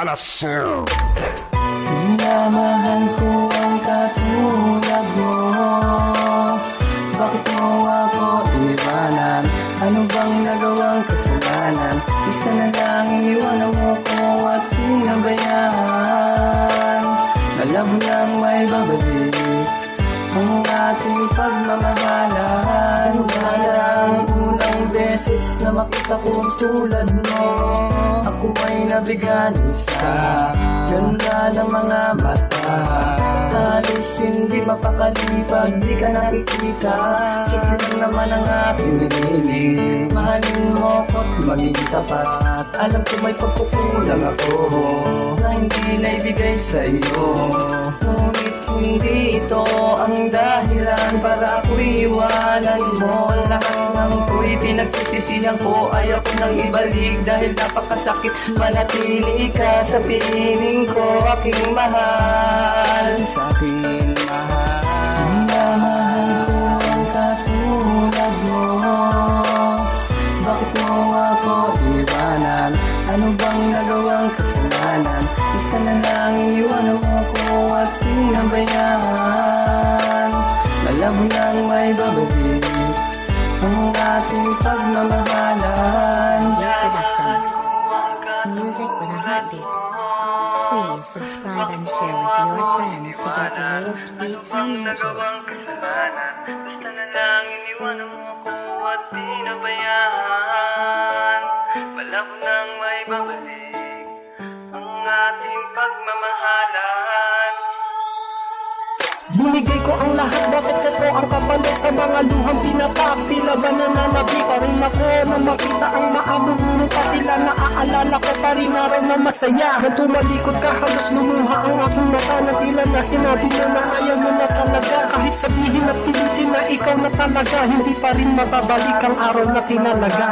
Alasso. Minamahal ko ang katulad mo. Bakit mo ako iniwanan? Ano bang nagawang kasalanan? Basta na lang iniwanan mo ko at pinabayaan. Malabo nang may babalik ang ating pagmamahalan. Wala ang unang beses na makita kong tulad mo. Ako ay nabigan isa. Ganda ng mga mata, halos hindi mapakalipag, di ka nakikita. Sige lang naman ang aking hinihiling, mahalin mo ko't maging tapat. Alam ko may pagkukulang ako na hindi naibigay sa'yo, ngunit hindi ito ang dahilan para ako'y iwanan mo. Lahat ng ko'y pinagsisisihan ko, ayaw ko nang ibalik dahil napakasakit manatili ka sa piling ko, aking mahal. Sa aking mahal, minamahal ko ang katulad mo. Bakit mo ako iniwanan? Ano bang nagawang kasalanan? Basta na lang iniwanan mo ko at pinabayaan. Malabo nang may babalik ang ating pagmamahalan. Productions. Music with a heartbeat. Please subscribe and share with your friends to get the latest beats on YouTube. Basta na lang iniwanan mo ko at pinabayaan. Malabo nang may babalik ang ating pagmamahalan. Binigay ko ang lahat, bakit ito ang kapalit sa mga luhang pinatak? Tila ba nananabi pa rin ako na makita ang maamong patila? Naaalala ko pa rin araw na masaya na tumalikod ka, halos lumuha ang aking mata na tila na sinabi mo na ayaw mo na talaga. Kahit sabihin at pilitin na ikaw na talaga, hindi pa rin mababalik ang araw na tinalaga.